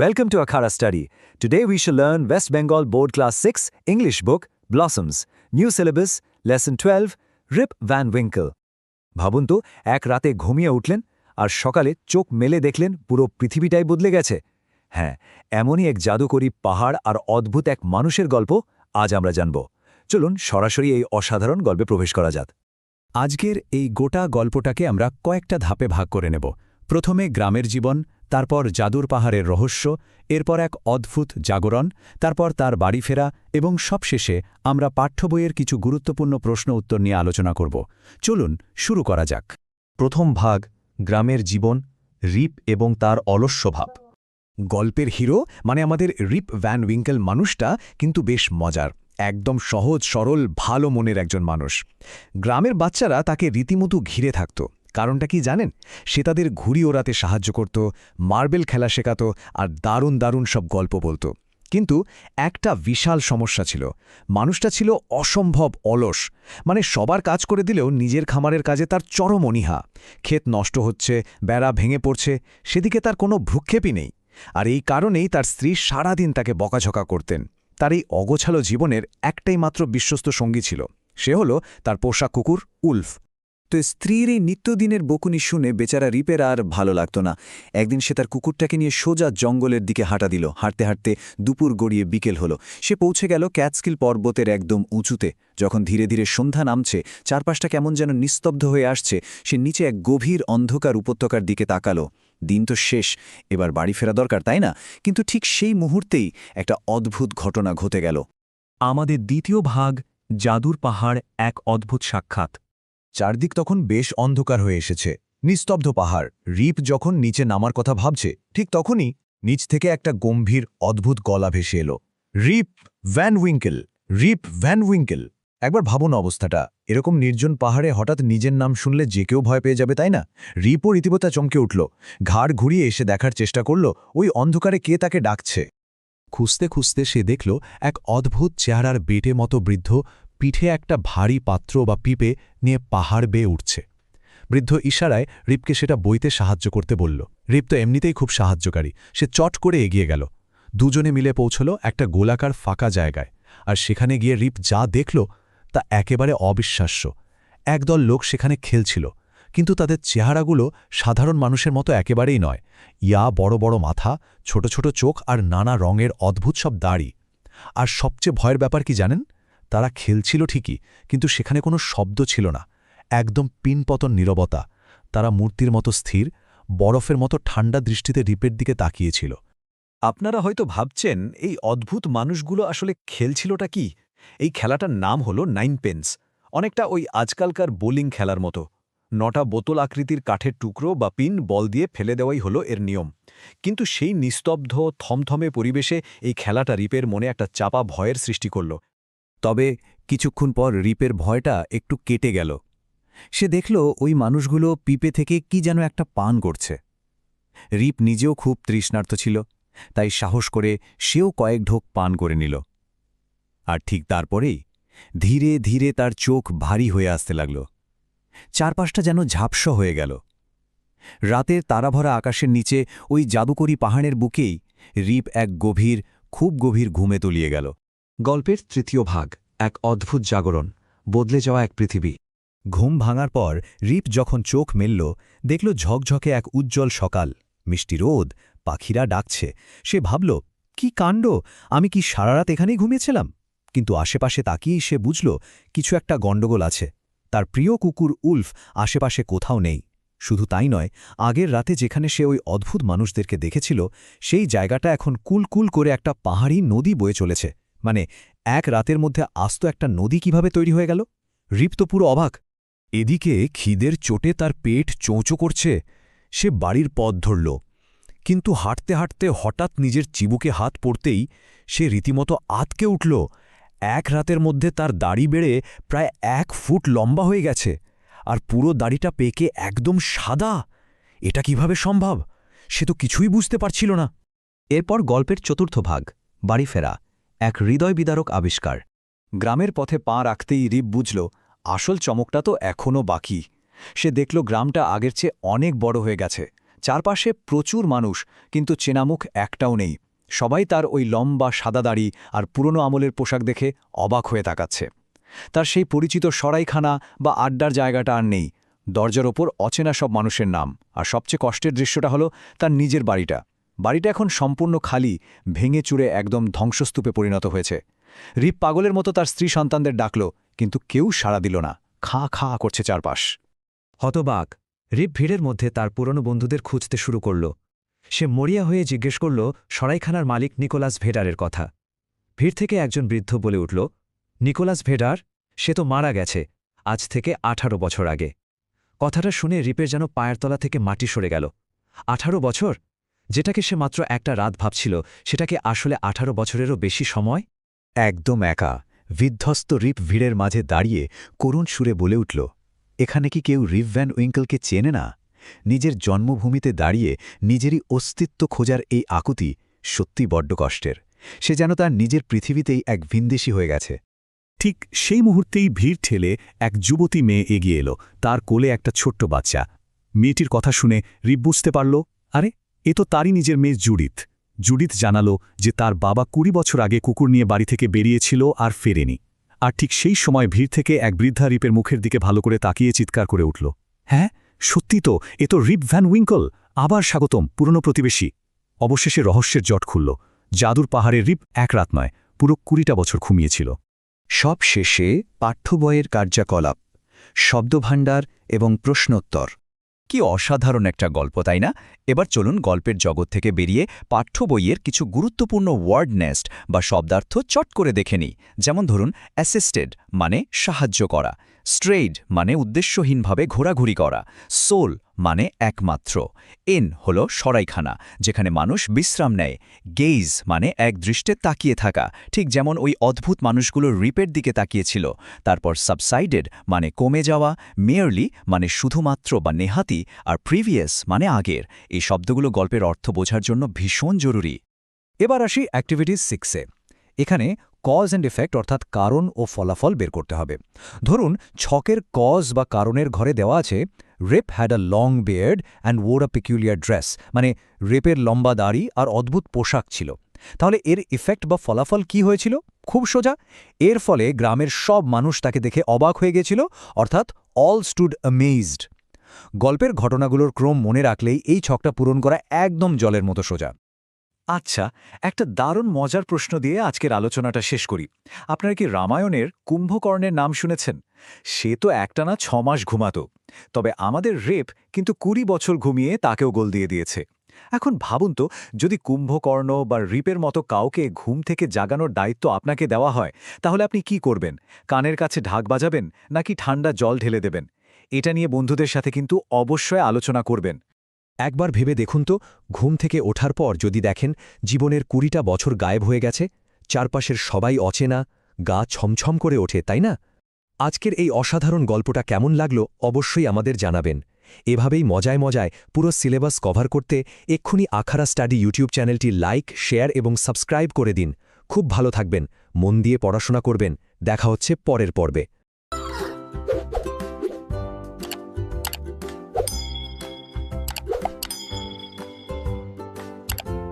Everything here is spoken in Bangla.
Welcome to Akhara Study. Today we shall learn West Bengal Board Class 6 English book Blossoms, New Syllabus, Lesson 12, Rip Van Winkle. ভাবুন তো এক রাতে ঘুমিয়ে উঠলেন আর সকালে চোখ মেলে দেখলেন পুরো পৃথিবীটাই বদলে গেছে। হ্যাঁ, এমনই এক জাদুকরী পাহাড় আর অদ্ভুত এক মানুষের গল্প আজ আমরা জানব। চলুন সরাসরি এই অসাধারণ গল্পে প্রবেশ করা যাক। আজকের এই গোটা গল্পটাকে আমরা কয়েকটা ধাপে ভাগ করে নেব। প্রথমে গ্রামের জীবন, তারপর জাদুর পাহাড়ের রহস্য, এরপর এক অদ্ভুত জাগরণ, তারপর তার বাড়ি ফেরা এবং সবশেষে আমরা পাঠ্য বইয়ের কিছু গুরুত্বপূর্ণ প্রশ্ন উত্তর নিয়ে আলোচনা করব। চলুন শুরু করা যাক। প্রথম ভাগ, গ্রামের জীবন, রিপ এবং তার অলস স্বভাব। গল্পের হিরো মানে আমাদের রিপ ভ্যান উইঙ্কেল মানুষটা কিন্তু বেশ মজার, একদম সহজ সরল ভালো মনের একজন মানুষ। গ্রামের বাচ্চারা তাকে রীতিমতো ঘিরে থাকত। কারণটা কি জানেন? সে তাদের ঘুড়ি ওড়াতে সাহায্য করত, মার্বেল খেলা শেখাত আর দারুণ দারুণ সব গল্প বলত। কিন্তু একটা বিশাল সমস্যা ছিল, মানুষটা ছিল অসম্ভব অলস। মানে সবার কাজ করে দিলেও নিজের খামারের কাজে তার চরম অনীহা। ক্ষেত নষ্ট হচ্ছে, বেড়া ভেঙে পড়ছে, সেদিকে তার কোনো ভ্রুক্ষেপই নেই। আর এই কারণেই তার স্ত্রী সারাদিন তাকে বকাঝকা করতেন। তার এই অগোছালো জীবনের একটাই মাত্র বিশ্বস্ত সঙ্গী ছিল, সে হল তার পোষা কুকুর উলফ। তো স্ত্রীর এই নিত্যদিনের বকুনি শুনে বেচারা রিপের আর ভালো লাগত না। একদিন সে তার কুকুরটাকে নিয়ে সোজা জঙ্গলের দিকে হাঁটা দিল। হাঁটতে হাঁটতে দুপুর গড়িয়ে বিকেল হলো। সে পৌঁছে গেল ক্যাটস্কিল পর্বতের একদম উঁচুতে। যখন ধীরে ধীরে সন্ধ্যা নামছে, চারপাশটা কেমন যেন নিস্তব্ধ হয়ে আসছে, সে নিচে এক গভীর অন্ধকার উপত্যকার দিকে তাকালো। দিন তো শেষ, এবার বাড়ি ফেরা দরকার, তাই না? কিন্তু ঠিক সেই মুহূর্তেই একটা অদ্ভুত ঘটনা ঘটে গেল। আমাদের দ্বিতীয় ভাগ, জাদুর পাহাড়, এক অদ্ভুত সাক্ষাৎ। চারদিক তখন বেশ অন্ধকার হয়ে এসেছে, নিস্তব্ধ পাহাড়। রিপ যখন নিচে নামার কথা ভাবছে, ঠিক তখনই নিচ থেকে একটা গম্ভীর অদ্ভুত গলা ভেসে এলো। রিপ ভ্যান উইঙ্কেল, রিপ ভ্যান উইঙ্কেল। একবার ভাবুন অবস্থাটা, এরকম নির্জন পাহাড়ে হঠাৎ নিজের নাম শুনলে যে কেউ ভয় পেয়ে যাবে, তাই না? রিপও রীতিমতো চমকে উঠল, ঘাড় ঘুরিয়ে এসে দেখার চেষ্টা করল ওই অন্ধকারে কে তাকে ডাকছে। খুঁজতে খুঁজতে সে দেখল এক অদ্ভুত চেহারার বেটে মতো বৃদ্ধ পিঠে একটা ভারী পাত্র বা পিপে নিয়ে পাহাড় বেয়ে উঠছে। বৃদ্ধ ইশারায় রিপকে সেটা বইতে সাহায্য করতে বলল। রিপ তো এমনিতেই খুব সাহায্যকারী, সে চট করে এগিয়ে গেল। দুজনে মিলে পৌঁছল একটা গোলাকার ফাঁকা জায়গায়। আর সেখানে গিয়ে রিপ যা দেখল তা একেবারে অবিশ্বাস্য। একদল লোক সেখানে খেলছিল, কিন্তু তাদের চেহারাগুলো সাধারণ মানুষের মতো একেবারেই নয়। বড় বড় মাথা, ছোট ছোট চোখ আর নানা রঙের অদ্ভুত সব দাড়ি। আর সবচেয়ে ভয়ের ব্যাপার কি জানেন? তারা খেলছিল ঠিকই, কিন্তু সেখানে কোনো শব্দ ছিল না, একদম পিনপতন নীরবতা। তারা মূর্তির মতো স্থির, বরফের মতো ঠান্ডা দৃষ্টিতে রিপের দিকে তাকিয়েছিল। আপনারা হয়তো ভাবছেন এই অদ্ভুত মানুষগুলো আসলে খেলছিলটা কি? এই খেলাটার নাম হলো নাইন পেন্স। অনেকটা ওই আজকালকার বোলিং খেলার মতো। 9টা বোতল আকৃতির কাঠের টুকরো বা পিন বল দিয়ে ফেলে দেওয়াই হলো এর নিয়ম। কিন্তু সেই নিস্তব্ধ থমথমে পরিবেশে এই খেলাটা রিপের মনে একটা চাপা ভয়ের সৃষ্টি করল। তবে কিছুক্ষণ পর রিপের ভয়টা একটু কেটে গেল। সে দেখল ওই মানুষগুলো পিপে থেকে কি যেন একটা পান করছে। রিপ নিজেও খুব তৃষ্ণার্ত ছিল, তাই সাহস করে সেও কয়েক ঢোক পান করে নিল। আর ঠিক তারপরেই ধীরে ধীরে তার চোখ ভারী হয়ে আসতে লাগল। চারপাশটা যেন ঝাপসা হয়ে গেল। রাতের তারাভরা আকাশের নিচে ওই জাদুকরী পাহাড়ের বুকেই রিপ এক গভীর, খুব গভীর ঘুমে তলিয়ে গেল। গল্পের তৃতীয় ভাগ, এক অদ্ভুত জাগরণ, বদলে যাওয়া এক পৃথিবী। ঘুম ভাঙার পর রিপ যখন চোখ মেলল, দেখল ঝকঝকে এক উজ্জ্বল সকাল, মিষ্টি রোদ, পাখিরা ডাকছে। সে ভাবল, কি কাণ্ড, আমি কি সারারাত এখানেই ঘুমিয়েছিলাম? কিন্তু আশেপাশে তাকিয়েই সে বুঝল কিছু একটা গণ্ডগোল আছে। তার প্রিয় কুকুর উলফ আশেপাশে কোথাও নেই। শুধু তাই নয়, আগের রাতে যেখানে সে ওই অদ্ভুত মানুষদেরকে দেখেছিল, সেই জায়গাটা এখন কুলকুল করে একটা পাহাড়ি নদী বয়ে চলেছে। মানে এক রাতের মধ্যে আস্ত একটা নদী কিভাবে তৈরি হয়ে গেল? রিপ তো পুরো অবাক। এদিকে খিদের চোটে তার পেট চোঁচো করছে। সে বাড়ির পথ ধরল, কিন্তু হাঁটতে হাঁটতে হঠাৎ নিজের চিবুকে হাত পড়তেই সে রীতিমতো আঁতকে উঠল। এক রাতের মধ্যে তার দাড়ি বেড়ে প্রায় 1 ফুট লম্বা হয়ে গেছে, আর পুরো দাড়িটা পেকে একদম সাদা। এটা কিভাবে সম্ভব? সে তো কিছুই বুঝতে পারছিল না। এরপর গল্পের চতুর্থ ভাগ, বাড়ি ফেরা, এক হৃদয় বিদারক আবিষ্কার। গ্রামের পথে পা রাখতেই রিপ বুঝল আসল চমকটা তো এখনও বাকি। সে দেখল গ্রামটা আগের চেয়ে অনেক বড় হয়ে গেছে। চারপাশে প্রচুর মানুষ, কিন্তু চেনামুখ একটাও নেই। সবাই তার ওই লম্বা সাদা দাড়ি আর পুরনো আমলের পোশাক দেখে অবাক হয়ে তাকাচ্ছে। তার সেই পরিচিত সরাইখানা বা আড্ডার জায়গাটা আর নেই। দরজার ওপর অচেনা সব মানুষের নাম, আর সবচেয়ে কষ্টের দৃশ্যটা হলো তার নিজের বাড়িটা। বাড়িটা এখন সম্পূর্ণ খালি, ভেঙে চুরে একদম ধ্বংসস্তূপে পরিণত হয়েছে। রিপ পাগলের মতো তার স্ত্রী সন্তানদের ডাকল, কিন্তু কেউ সাড়া দিল না। খাঁ খাঁ করছে চারপাশ। হতবাক, রিপ ভিড়ের মধ্যে তার পুরনো বন্ধুদের খুঁজতে শুরু করল। সে মরিয়া হয়ে জিজ্ঞেস করল সরাইখানার মালিক নিকোলাস ভেডারের কথা। ভিড় থেকে একজন বৃদ্ধ বলে উঠল, নিকোলাস ভেডার? সে তো মারা গেছে, আজ থেকে 18 বছর আগে। কথাটা শুনে রিপের যেন পায়ের তলা থেকে মাটি সরে গেল। 18 বছর? যেটাকে সে মাত্র একটা রাত ভাবছিল, সেটাকে আসলে 18 বছরেরও বেশি সময়। একদম একা, বিধ্বস্ত রিপ ভিড়ের মাঝে দাঁড়িয়ে করুণ সুরে বলে উঠল, এখানে কি কেউ রিপ ভ্যান উইঙ্কলকে চেনে না? নিজের জন্মভূমিতে দাঁড়িয়ে নিজেরই অস্তিত্ব খোঁজার এই আকুতি সত্যি বড্ড কষ্টের। সে যেন তার নিজের পৃথিবীতেই এক ভিনদেশী হয়ে গেছে। ঠিক সেই মুহূর্তেই ভিড় ঠেলে এক যুবতী মেয়ে এগিয়ে এলো, তার কোলে একটা ছোট্ট বাচ্চা। মেয়েটির কথা শুনে রিপ বুঝতে পারল, আরে এ তো তারই নিজের মেয়ে জুডিথ। জুডিথ জানালো যে তার বাবা 20 বছর আগে কুকুর নিয়ে বাড়ি থেকে বেরিয়েছিল আর ফেরেনি। আর ঠিক সেই সময় ভিড় থেকে এক বৃদ্ধা রিপের মুখের দিকে ভালো করে তাকিয়ে চিৎকার করে উঠল, হ্যাঁ সত্যি তো, এ তো রিপ ভ্যান উইঙ্কল। আবার স্বাগতম, পুরনো প্রতিবেশী। অবশেষে রহস্যের জট খুলল। জাদুর পাহাড়ে রিপ এক রাত নয়, পুরো 20টা বছর ঘুমিয়েছিল। সব শেষে পাঠ্য বইয়ের কার্যকলাপ, শব্দভাণ্ডার এবং প্রশ্নোত্তর। কি অসাধারণ একটা গল্প, তাই না? এবার চলুন গল্পের জগৎ থেকে বেরিয়ে পাঠ্য বইয়ের কিছু গুরুত্বপূর্ণ ওয়ার্ড নেস্ট বা শব্দার্থ চট করে দেখে নিই। যেমন ধরুন, অ্যাসিস্টেড মানে সাহায্য করা, স্ট্রেইড মানে উদ্দেশ্যহীনভাবে ঘোরাঘুরি করা, সোল মানে একমাত্র, এন হল সরাইখানা যেখানে মানুষ বিশ্রাম নেয়, গেইজ মানে এক দৃষ্টে তাকিয়ে থাকা, ঠিক যেমন ওই অদ্ভুত মানুষগুলো রিপের দিকে তাকিয়েছিল। তারপর সাবসাইডেড মানে কমে যাওয়া, মেয়ারলি মানে শুধুমাত্র বা নেহাতি, আর প্রিভিয়াস মানে আগের। এই শব্দগুলো গল্পের অর্থ বোঝার জন্য ভীষণ জরুরি। এবার আসি অ্যাক্টিভিটিস 6-এ। এখানে কজ অ্যান্ড এফেক্ট অর্থাৎ কারণ ও ফলাফল বের করতে হবে। ধরুন, ছকের কজ বা কারণের ঘরে দেওয়া আছে Rip had a long beard and wore a peculiar dress, মানে রিপের লম্বা দাড়ি আর অদ্ভুত পোশাক ছিল। তাহলে এর ইফেক্ট বা ফলাফল কি হয়েছিল? খুব সোজা, এর ফলে গ্রামের সব মানুষ তাকে দেখে অবাক হয়ে গেছিল, অর্থাৎ অল স্টুড অ্যামেজড। গল্পের ঘটনাগুলোর ক্রম মনে রাখলেই এই ছকটা পূরণ করা একদম জলের মতো সোজা। আচ্ছা, একটা দারুণ মজার প্রশ্ন দিয়ে আজকের আলোচনাটা শেষ করি। আপনারা কি রামায়ণের কুম্ভকর্ণের নাম শুনেছেন? সে তো একটানা 6 মাস ঘুমাত, তবে আমাদের রিপ কিন্তু 20 বছর ঘুমিয়ে তাকেও গোল দিয়ে দিয়েছে। এখন ভাবুন তো, যদি কুম্ভকর্ণ বা রিপের মতো কাউকে ঘুম থেকে জাগানোর দায়িত্ব আপনাকে দেওয়া হয়, তাহলে আপনি কি করবেন? কানের কাছে ঢাক বাজাবেন নাকি ঠান্ডা জল ঢেলে দেবেন? এটা নিয়ে বন্ধুদের সাথে কিন্তু অবশ্যই আলোচনা করবেন। একবার ভেবে দেখুন তো, ঘুম থেকে ওঠার পর যদি দেখেন জীবনের 20টা বছর গায়েব হয়ে গেছে, চারপাশের সবাই অচেনা, গা ছমছম করে ওঠে, তাই না? আজকের এই অসাধারণ গল্পটা কেমন লাগলো অবশ্যই আমাদের জানাবেন। এভাবেই মজায় মজায় পুরো সিলেবাস কভার করতে এক্ষুনি আখাড়া স্টাডি ইউটিউব চ্যানেলটি লাইক, শেয়ার এবং সাবস্ক্রাইব করে দিন। খুব ভালো থাকবেন, মন দিয়ে পড়াশোনা করবেন। দেখা হচ্ছে পরের পর্বে।